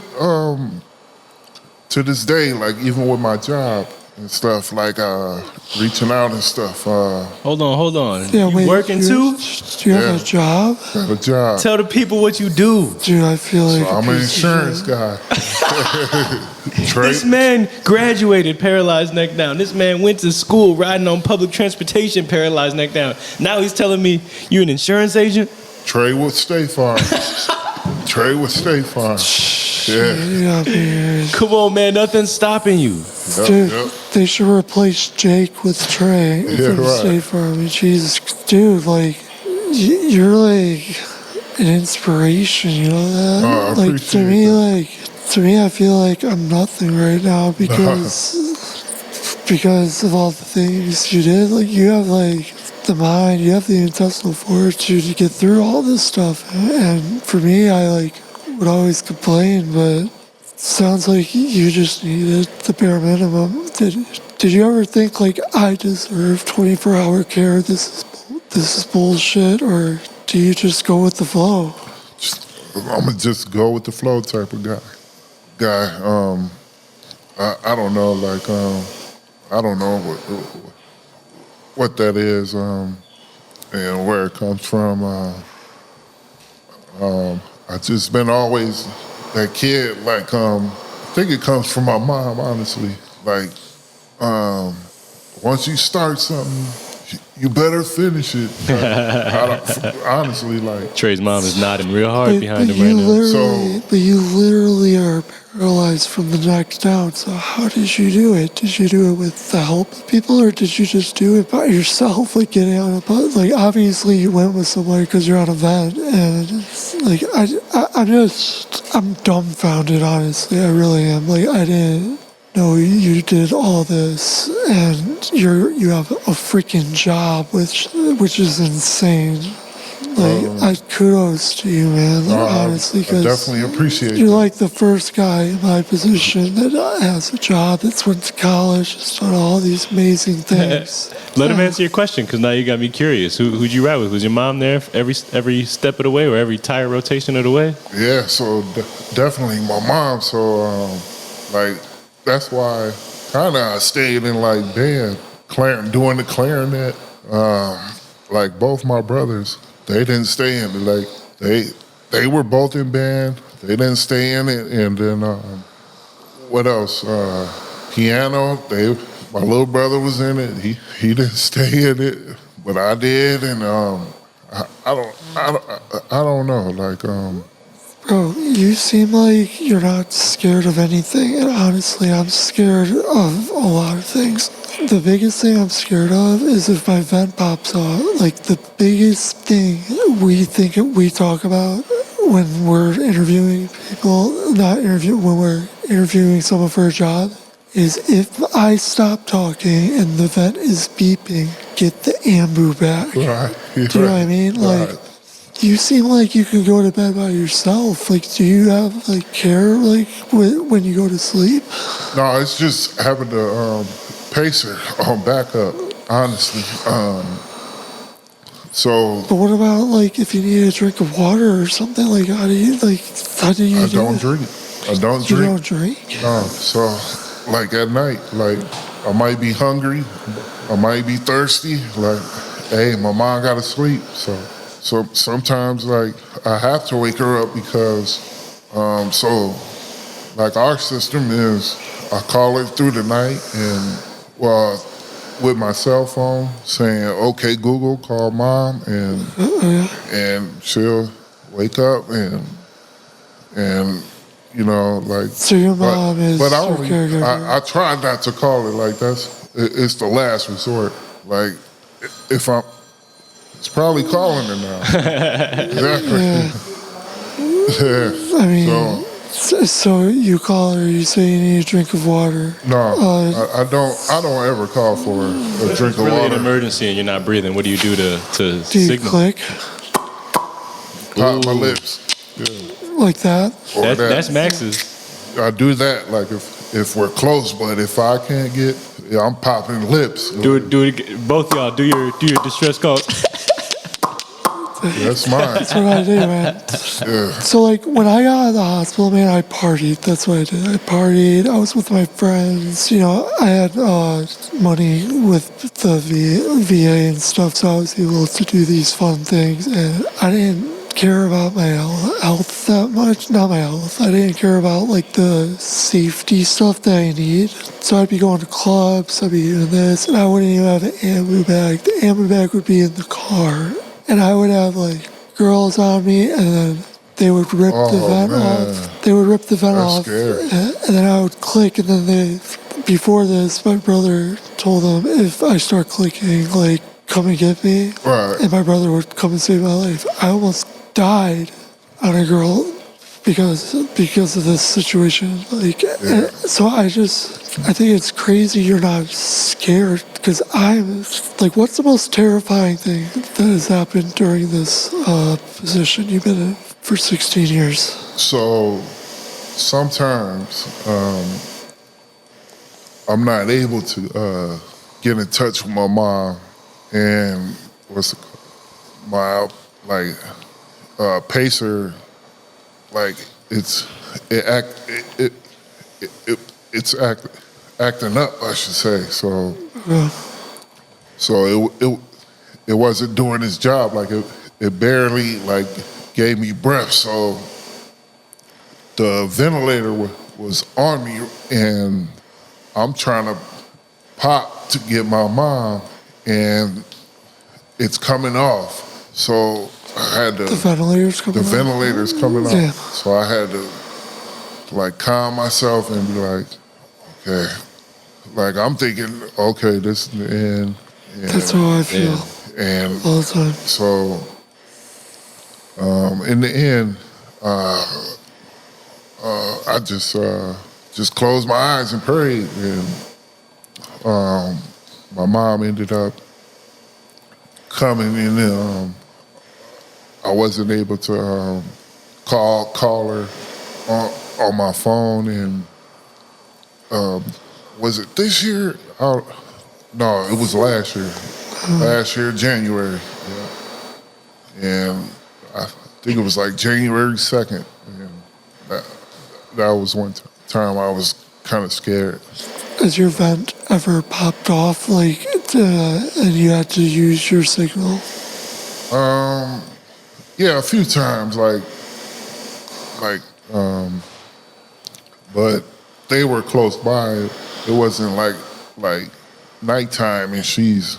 to this day, like even with my job and stuff, like reaching out and stuff. Hold on. Yeah, You wait, working too? Do you have a job? Got a job. Tell the people what you do. Dude, I feel like I'm an insurance guy. Trey, This man graduated paralyzed neck down. This man went to school riding on public transportation paralyzed neck down. Now he's telling me you an insurance agent? Trey with State Farm. Trey with State Farm. Yeah. Come on, man. Nothing's stopping you. Dude, they should replace Jake with Trey from right. State Farm. I mean, Jesus, dude, like, you're like an inspiration, you know that? Oh, I like, to appreciate me, that. to me, I feel like I'm nothing right now because of all the things you did. Like, you have like the mind, you have the intestinal fortitude to get through all this stuff. And for me, I like would always complain, but sounds like you just needed the bare minimum. Did you ever think like I deserve 24-hour care? This is bullshit, or do you just go with the flow? I'm gonna just go with the flow type of guy. I don't know, like I don't know what that is, and where it comes from. I just been always that kid. Like I think it comes from my mom, honestly. Like once you start something, you better finish it. Like, honestly, like Trey's mom is nodding real hard behind him right now. But you literally are paralyzed from the neck down. So how did you do it? Did you do it with the help of people, or did you just do it by yourself? Like getting on a bus? Like obviously you went with somebody because you're on a vent, and it's like I'm dumbfounded. Honestly, I really am. Like I didn't know you did all this, and you have a freaking job, which is insane. Like, kudos to you, man. Like, honestly, I because definitely appreciate you're that. like the first guy in my position that has a job, that's went to college, has done all these amazing things. Let him answer your question, because now you got me curious. Who'd you ride with? Was your mom there every step of the way, or every tire rotation of the way? Yeah, so definitely my mom. So like that's why kind of I stayed in like band, doing the clarinet. Like both my brothers, they didn't stay in it. Like they were both in band. They didn't stay in it. And then what else? Piano. My little brother was in it. He didn't stay in it, but I did. And I don't know. Like Bro, you seem like you're not scared of anything, and honestly, I'm scared of a lot of things. The biggest thing I'm scared of is if my vent pops off. Like, the biggest thing we talk about when we're interviewing people, when we're interviewing someone for a job, is if I stop talking and the vent is beeping, get the ambu back. right. Do you know what I mean? Like, Right. you seem like you can go to bed by yourself. Like, do you have like care like when you go to sleep? No, it's just having the pacer on backup. Honestly, so But what about like if you need a drink of water or something? Like, how do you I don't it? drink. I don't You drink. don't drink? No, so like at night, like I might be hungry, I might be thirsty. Like, hey, my mom gotta sleep. So sometimes like I have to wake her up because so like our system is I call her through the night and with my cell phone saying, okay, Google, call mom, and she'll wake up and you know, like. So your mom is But your caregiver. I try not to call it like it's the last resort. Like if it's probably calling her now. Exactly. Yeah. I mean, so you call her, you say you need a drink of water. No, I don't ever call for a drink of Really an water. emergency and you're not breathing. What do you do to Do you signal? click Pop my lips. Yeah. like that? Or That's Max's. I do that like if we're close, but if I can't get, I'm popping lips. Do it. Both y'all do your distress calls. That's mine. That's what I do, man. Yeah. So, like, when I got out of the hospital, man, I partied. That's what I did. I partied. I was with my friends. You know, I had money with the VA and stuff, so I was able to do these fun things. And I didn't care about my health that much. Not my health. I didn't care about, like, the safety stuff that I need. So I'd be going to clubs, I'd be doing this, and I wouldn't even have an ambu bag. The ambu bag would be in the car. And I would have like girls on me, and then they would rip the vent off. They would rip the vent That's off, scary. and then I would click, and then before this, my brother told them if I start clicking, like, come and get me. Right. And my brother would come and save my life. I almost died on a girl because of this situation. Like, so I think it's crazy you're not scared, because I'm like, what's the most terrifying thing that has happened during this position you've been in for 16 years? So sometimes I'm not able to get in touch with my mom, and my pacer, like it's acting up, I should say. So it wasn't doing its job. Like it barely like gave me breath. So the ventilator was on me, and I'm trying to pop to get my mom, and it's coming off. So I had to. The ventilator's coming off? Yeah. Yeah. So I had to like calm myself and be like, okay. Like I'm thinking, okay, this is the end. And, That's how I feel and all the time. so in the end, I just closed my eyes and prayed, and my mom ended up coming, and I wasn't able to call her on my phone. And was it this year? No, it was last year. Last year, January. Yeah. And I think it was like January 2nd. And that was one time I was kind of scared. Has your vent ever popped off, like, and you had to use your signal? Yeah, a few times, but they were close by. It wasn't like nighttime and she's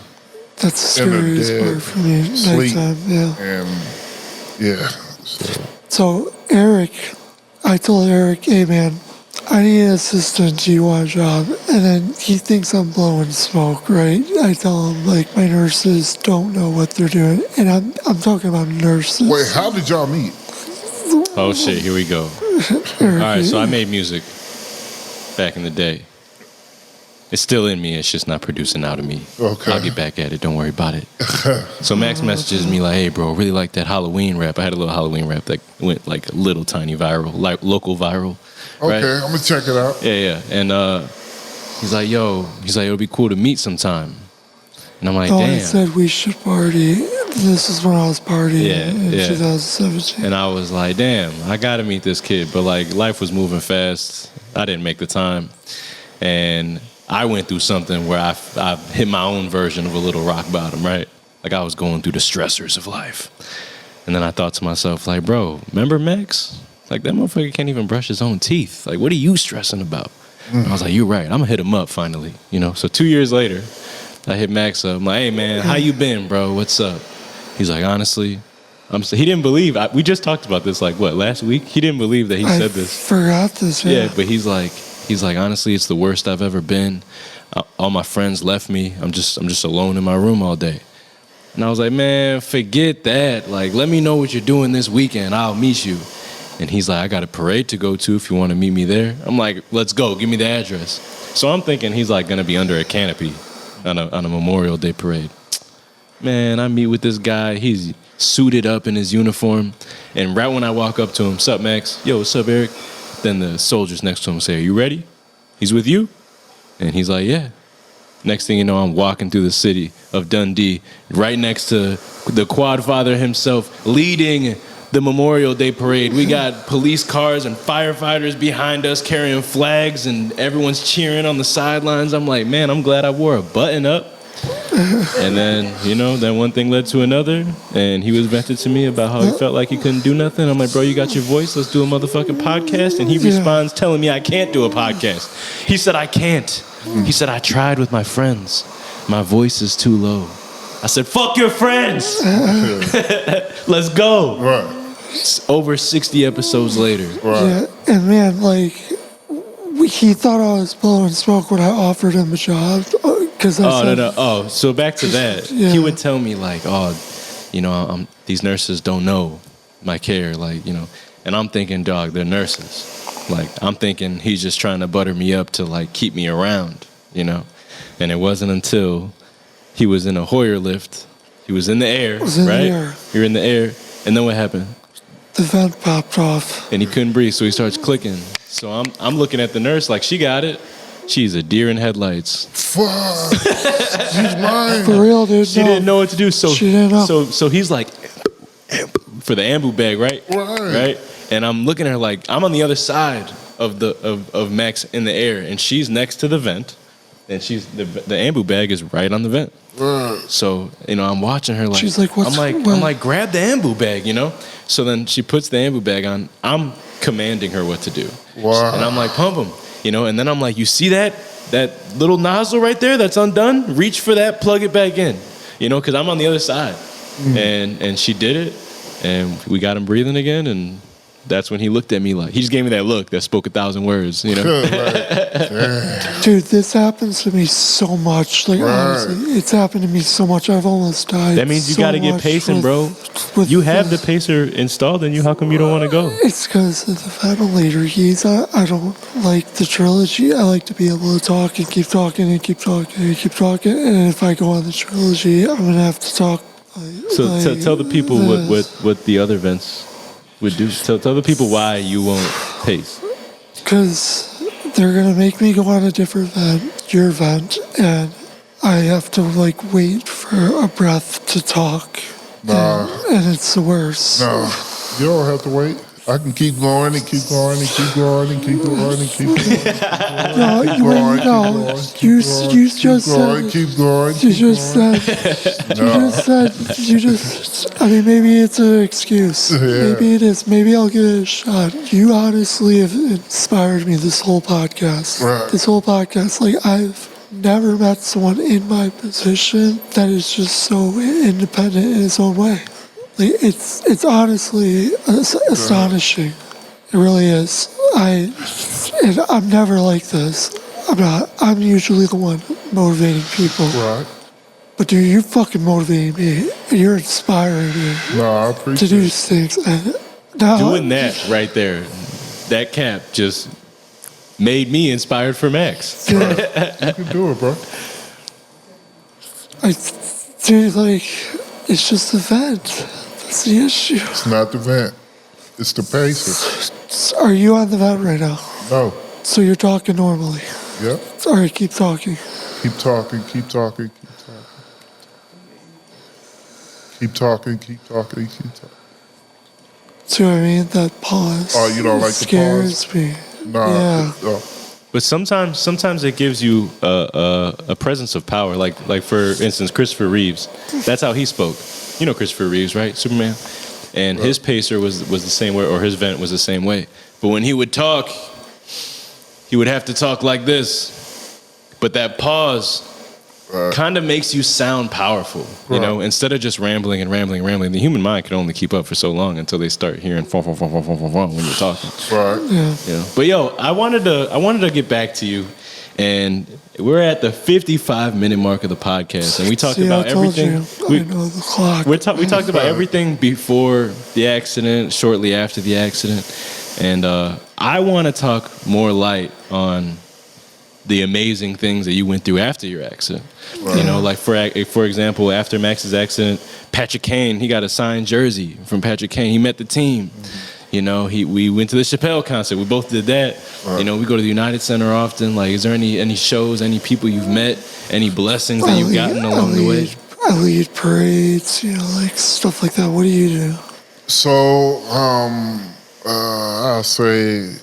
That's the in a scariest dead part for me, sleep. nighttime, yeah. And yeah, So Eric, I told Eric, hey man, I need an assistant, do you want a job? And then he thinks I'm blowing smoke, right? I tell him, like, my nurses don't know what they're doing. And I'm talking about nurses. Wait, how did y'all meet? Oh shit, here we go. All right, so I made music back in the day. It's still in me, it's just not producing out of me. Okay. I'll get back at it, don't worry about it. So Max messages me like, hey bro, really like that Halloween rap. I had a little Halloween rap that went like a little tiny viral, like local viral. Okay, right? I'm gonna check it out. Yeah. And he's like, it'll be cool to meet sometime. And I'm like, Oh, damn. I said we should party. This is when I was partying in Yeah. 2017. And I was like, damn, I gotta meet this kid. But like life was moving fast. I didn't make the time. And I went through something where I hit my own version of a little rock bottom, right? Like I was going through the stressors of life. And then I thought to myself, like, bro, remember Max? Like that motherfucker can't even brush his own teeth. Like, what are you stressing about? I was like, you're right. I'm gonna hit him up finally. You know. So 2 years later, I hit Max up. I'm like, hey man, how you been, bro? What's up? He's like, honestly, he didn't believe. We just talked about this like last week. He didn't believe that he said this. Forgot this. Yeah, but he's like, honestly, it's the worst I've ever been. All my friends left me. I'm just alone in my room all day. And I was like, man, forget that. Like, let me know what you're doing this weekend. I'll meet you. And he's like, I got a parade to go to if you want to meet me there. I'm like, let's go. Give me the address. So I'm thinking he's like going to be under a canopy on a Memorial Day parade. Man, I meet with this guy. He's suited up in his uniform. And right when I walk up to him, sup, Max? Yo, what's up, Eric? Then the soldiers next to him say, are you ready? He's with you? And he's like, yeah. Next thing you know, I'm walking through the city of Dundee, right next to the Quad Father himself, leading the Memorial Day parade. We got police cars and firefighters behind us carrying flags, and everyone's cheering on the sidelines. I'm like, man, I'm glad I wore a button up. And then, then one thing led to another, and he was venting to me about how he felt like he couldn't do nothing. I'm like, bro, you got your voice, let's do a motherfucking podcast. And he responds telling me I can't do a podcast. He said, I can't. He said, I tried with my friends. My voice is too low. I said, fuck your friends. Let's go. Right. over 60 episodes later. Yeah, and man, like, he thought I was blowing smoke when I offered him a job. Cause I said, No. Oh, so back to that. Yeah. He would tell me like, oh, you know, these nurses don't know my care, like, you know. And I'm thinking, dog, they're nurses. Like, I'm thinking he's just trying to butter me up to, like, keep me around, you know. And it wasn't until he was in a Hoyer lift. He was in the air, was in the right? air. You're in the air. And then what happened? The vent popped off. And he couldn't breathe, so he starts clicking. So I'm looking at the nurse like, she got it. She's a deer in headlights. Fuck. She's mine. For real, dude. She didn't know what to do. So She didn't know. So he's like, for the ambu bag, right? Right. And I'm looking at her like, I'm on the other side of Max in the air, and she's next to the vent, and the ambu bag is right on the vent. Right. So, you know, I'm watching her like, She's like, what's I'm like, grab the ambu bag, you know? So then she puts the ambu bag on. I'm commanding her what to do. Wow. And I'm like, pump him, you know? And then I'm like, you see that little nozzle right there that's undone? Reach for that, plug it back in, you know, because I'm on the other side. And she did it, and we got him breathing again, and that's when he looked at me like, he just gave me that look that spoke 1,000 words, you know? Dude, this happens to me so much. Like, honestly, it's happened to me so much. I've almost died. That means you so got to get much pacing, bro. with You have the this. pacer installed in you. How come you don't want to go? It's because of the ventilator. I don't like the trilogy. I like to be able to talk and keep talking and keep talking and keep talking. And if I go on the trilogy, I'm going to have to talk. So tell the people what the other vents would do. Tell the people why you won't pace. Because they're going to make me go on a different vent, your vent, and I have to, like, wait for a breath to talk. Nah. And it's the worst. No, you don't have to wait. I can keep going and keep going and keep going and keep going and keep going. No, you just said. Keep going. You just said. I mean, maybe it's an excuse. Yeah. Maybe it is. Maybe I'll give it a shot. You honestly have inspired me this whole podcast. Right. This whole podcast. Like, I've never met someone in my position that is just so independent in his own way. Like, it's honestly astonishing. It really is. I'm never like this. I'm not. I'm usually the one motivating people. Right. But dude, you're fucking motivating me. And you're inspiring me No, I to appreciate do it. these things. And now, Doing that right there, that cap just made me inspired for Max. dude, You can do it, bro. dude, like, it's just the vent. That's the issue. It's not the vent. It's the pacer. Are you on the vent right now? No. So you're talking normally. Yep. All right, keep talking. Keep talking, keep talking, keep talking. Keep talking, keep talking, keep talking. See what I mean? That pause. Oh, you don't like the scares pause? me. Nah. Yeah. But sometimes it gives you a presence of power. Like for instance, Christopher Reeves. That's how he spoke. You know Christopher Reeves, right? Superman. And his pacer was the same way, or his vent was the same way. But when he would talk, he would have to talk like this. But that pause kind of makes you sound powerful, you know? Instead of just rambling. The human mind can only keep up for so long until they start hearing when you're talking. Right. Yeah. You know? But yo, I wanted to get back to you, and we're at the 55-minute mark of the podcast, and we talked See, about I told everything. you. I know the clock. We talked about everything before the accident, shortly after the accident, and I want to talk more light on the amazing things that you went through after your accident. Right. You know, like for example, after Max's accident, Patrick Kane, he got a signed jersey from Patrick Kane. He met the team. Mm-hmm. You know, we went to the Chappelle concert. We both did that. Right. You know, we go to the United Center often. Like, is there any shows, any people you've met, any blessings that you've gotten along the way? I lead parades, you know, like stuff like that. What do you do? So, I'll say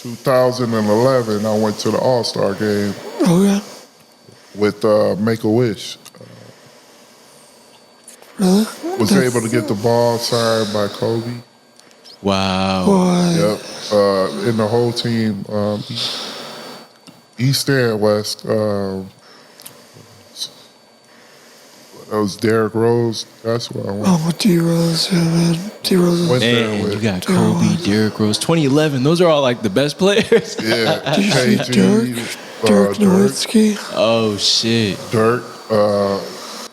2011, I went to the All-Star game. Oh, yeah? With Make-A-Wish. Really? Was able to get the ball signed by Kobe. Wow. Boy. Yep. And the whole team, East and West. That was Derrick Rose. That's what I want. Oh, D-Rose, yeah, man. D-Rose Went is... there Man, with- you got Kobe, Derrick Rose, 2011. Those are all like the best players. Yeah, Did you see KG, Dirk Nowitzki? Oh shit. Dirk.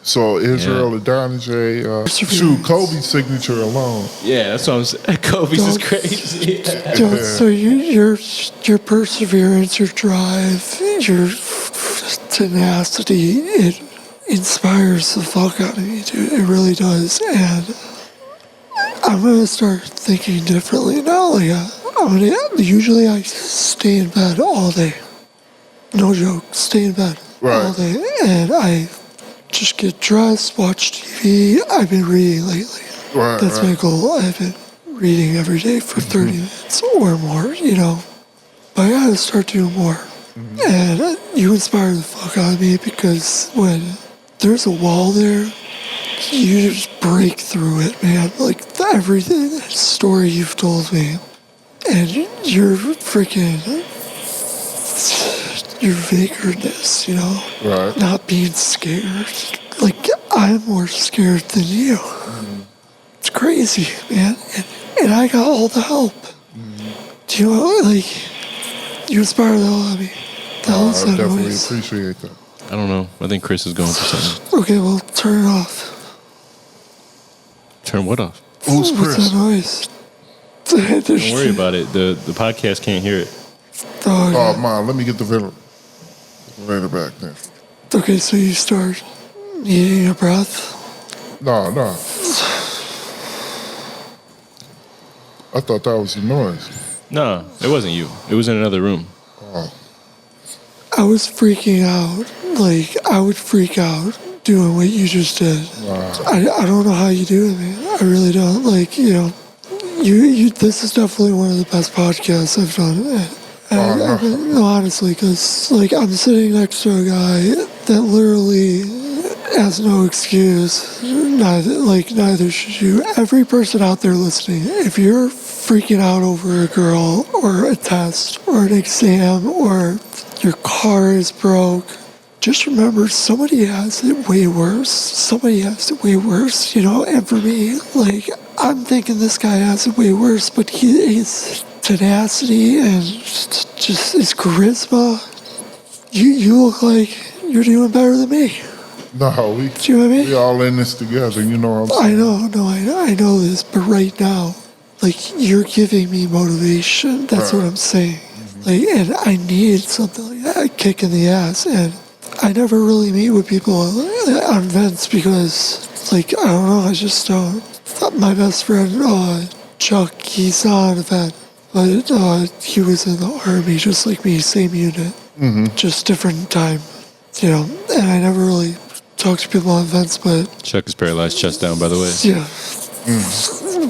So Israel Adonijah. Shoot, Kobe's signature alone. Yeah, that's what I'm saying. Kobe's is Don't- crazy. So your perseverance, your drive, your tenacity, it inspires the fuck out of me, dude. It really does. And I'm gonna start thinking differently now. Like usually I stay in bed all day. No joke, stay in bed all Right. day, and I just get dressed, watch TV. I've been reading lately. Right, That's right. my goal. I've been reading every day for 30 minutes or more, you know. But I gotta start doing more. And you inspire the fuck out of me because when there's a wall there, you just break through it, man. Like everything, that story you've told me. And your freaking, your vigorness, you know. Right. Not being scared. Like, I'm more scared than you. It's crazy, man. And I got all the help. Do you know, like, you inspire the hell out of me. The hell is I that definitely noise? appreciate that. I don't know. I think Chris is going for something. Okay, well, turn it off. Turn what off? Who's What's Chris? that noise? Don't worry about it. The podcast can't hear it. Oh, man, let me get the ventilator back there. Okay, so you start needing a breath. No. I thought that was the noise. No, it wasn't you. It was in another room. I was freaking out. Like, I would freak out doing what you just did. I don't know how you do it, man. I really don't. Like, you know, you this is definitely one of the best podcasts I've done. No, honestly, because, like, I'm sitting next to a guy that literally has no excuse. Neither should you. Every person out there listening, if you're freaking out over a girl or a test or an exam or your car is broke, just remember somebody has it way worse. Somebody has it way worse, you know? And for me, like, I'm thinking this guy has it way worse, but his tenacity and just his charisma, you look like you're doing better than me. No, Do you know what I mean? we all in this together. You know what I'm saying? I know this, but right now, like, you're giving me motivation. That's what I'm saying. Like, and I need something like that, a kick in the ass. And I never really meet with people on events because, like, I don't know, I just don't. My best friend, Chuck, he's not on an event, but he was in the Army just like me, same unit, just different time, you know. And I never really talk to people on events, but Chuck is paralyzed, chest down, by the way. yeah.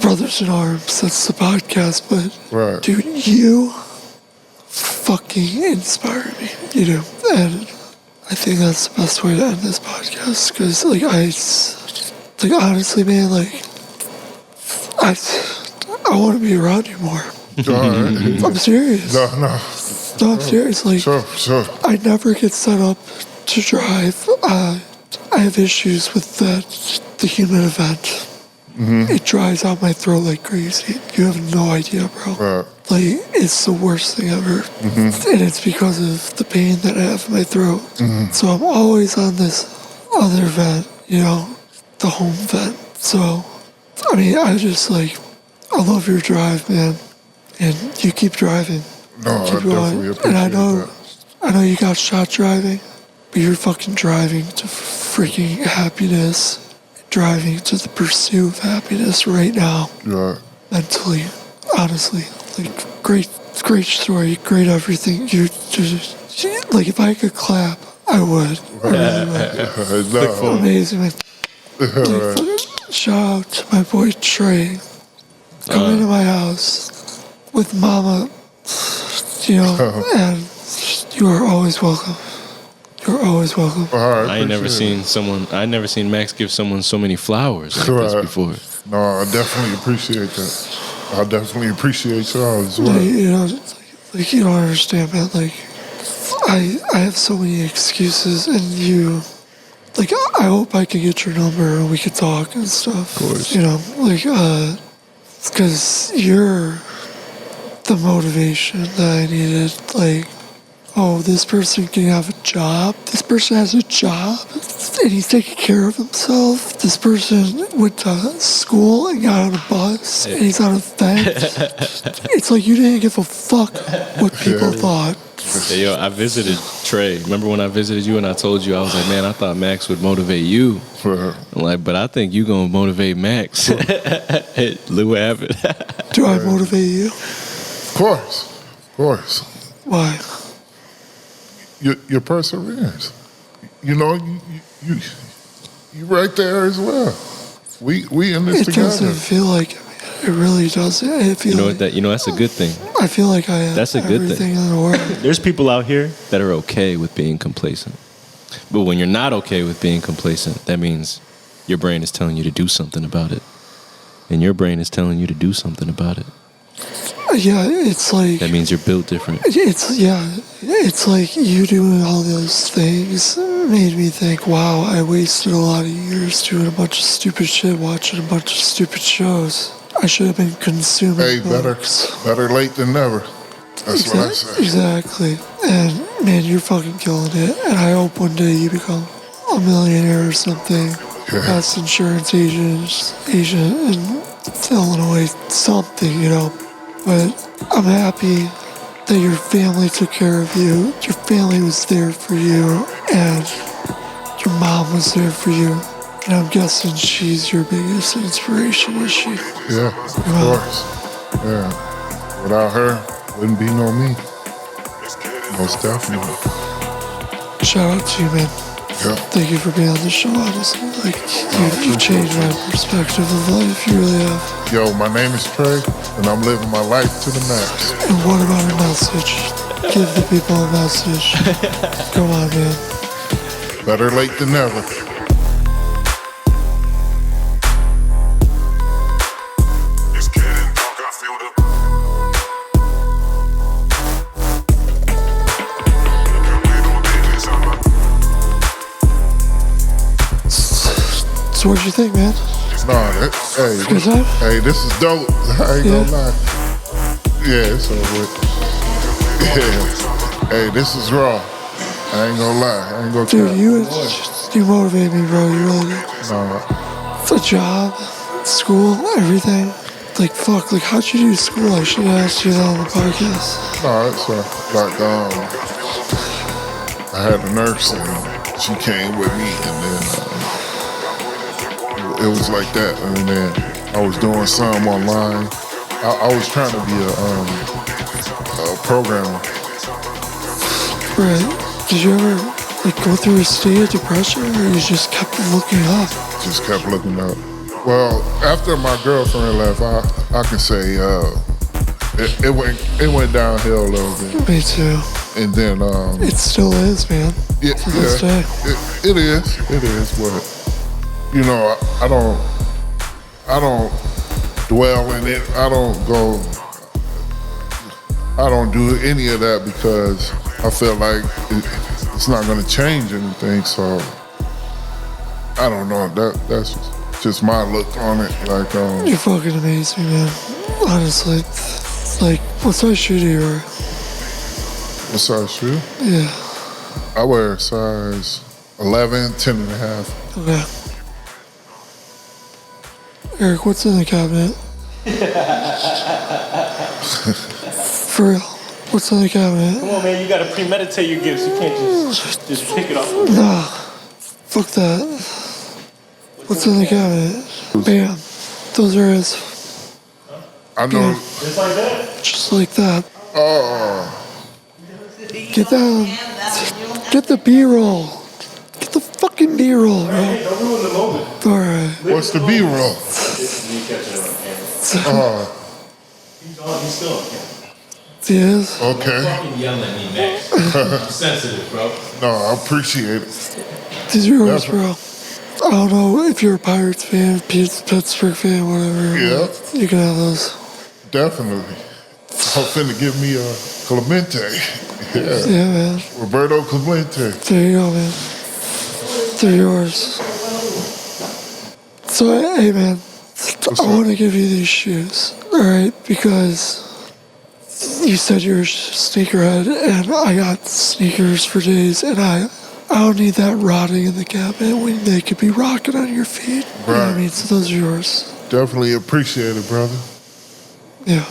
Brothers in Arms, that's the podcast, but Right. dude, you fucking inspire me, you do. And I think that's the best way to end this podcast, because, like, honestly, man, like, I want to be around you more. All right. I'm serious. No. No, I'm serious. Like, Sure. I never get set up to drive. I have issues with the human event. It dries out my throat like crazy. You have no idea, bro. Right. Like, it's the worst thing ever. And it's because of the pain that I have in my throat. So I'm always on this other vent, you know, the home vent. So, I mean, I just, like, I love your drive, man. And you keep driving. No, I Keep definitely appreciate And that. I know you got shot driving, but you're fucking driving to freaking happiness. Driving to the pursuit of happiness right now. Right. Mentally, honestly. Like, great story, great everything. You just, like, if I could clap, I would. I really would. No. Amazing, man. Like, shout out to my boy Trey. Coming to my house with mama, you know, and you are always welcome. You're always welcome. All right, I ain't never appreciate seen Max give someone so many flowers like this Right. before. it. No, I definitely appreciate that. I definitely appreciate y'all as well. Like, you know, like, you don't understand, man. Like, I have so many excuses, and you like, I hope I could get your number and we could talk and stuff. Of course. You know, like, because you're the motivation that I needed. Like, oh, this person can have a job. This person has a job and he's taking care of himself. This person went to school and got on a bus and he's on a fence. It's like you didn't give a fuck what people thought. Hey, yo, I visited Trey. Remember when I visited you and I told you, I was like, man, I thought Max would motivate you. I'm like, but I think you gonna motivate Max. Hey, look what happened. Do I motivate you? Of course. Why? Your perseverance. You know, you right there as well. We in this It together. doesn't feel like it. It really doesn't. It feels You know like, what? That's a good thing. I feel like I have That's a good everything thing. in the world. There's people out here that are okay with being complacent. But when you're not okay with being complacent, that means your brain is telling you to do something about it. And your brain is telling you to do something about it. Yeah, it's like That means you're built different. It's like you doing all those things made me think, wow, I wasted a lot of years doing a bunch of stupid shit, watching a bunch of stupid shows. I should have been consuming Hey, books. better late than never. That's what I say. Exactly. And man, you're fucking killing it. And I hope one day you become a millionaire or something. Best insurance agent in Illinois, something, you know. But I'm happy that your family took care of you. Your family was there for you, and your mom was there for you. And I'm guessing she's your biggest inspiration, is she? Yeah, of course. Yeah. Without her, wouldn't be no me. Most definitely. Shout out to you, man. Yeah. Thank you for being on the show, honestly. Like, you changed my perspective of life. You really have. Yo, my name is Trey, and I'm living my life to the max. And what about a message? Give the people a message. Come on, man. Better late than never. So what'd you think, man? Nah, hey, this is dope. I ain't gonna lie. Yeah, it's over with. Yeah. Hey, this is raw. I ain't gonna lie. I ain't gonna Dude, cap. you motivate me, bro. You really do. Nah, The job, school, everything. Like, fuck, like, how'd you do school? I should have asked you that on the podcast. nah, it's like, I had a nurse and she came with me and then it was like that. And then I was doing some online. I was trying to be a programmer. Right. Did you ever, like, go through a state of depression or you just kept looking up? Just kept looking up. Well, after my girlfriend left, I can say it went downhill a little bit. Me too. And then It still is, man. yeah, To this day. it is. But you know, I don't dwell in it. I don't do any of that because I feel like it's not going to change anything. So I don't know. That's just my look on it. Like You're fucking amazing, man. Honestly. Like, what size shoe do you wear? what size shoe? Yeah. I wear size 11, 10 and a half. Okay. Eric, what's in the cabinet? For real. What's in the cabinet? Come on, man, you gotta premeditate your gifts. You can't just pick it off. Nah. Fuck that. What's in the cabinet? Bam. Those are his. I know. Just like that? Just like that. Oh, Get down. Get the B-roll. Get the fucking B-roll, bro. Don't ruin the moment. Alright. what's the B-roll? This is me catching it on camera. He's still on camera. He is? Okay. Fucking yell at me, Max. I'm sensitive, bro. No, I appreciate it. These are yours, bro. I don't know if you're a Pirates fan, Pittsburgh fan, whatever. Yeah. You can have those. Definitely. I'm finna give me a Clemente. Yeah. Yeah, man. Roberto Clemente. There you go, man. They're yours. So, hey man, I want to give you these shoes, alright? Because you said you're a sneakerhead, and I got sneakers for days, and I don't need that rotting in the cabinet when they could be rocking on your feet. You know what I Right. mean? So those are yours. Definitely appreciate it, brother. Yeah.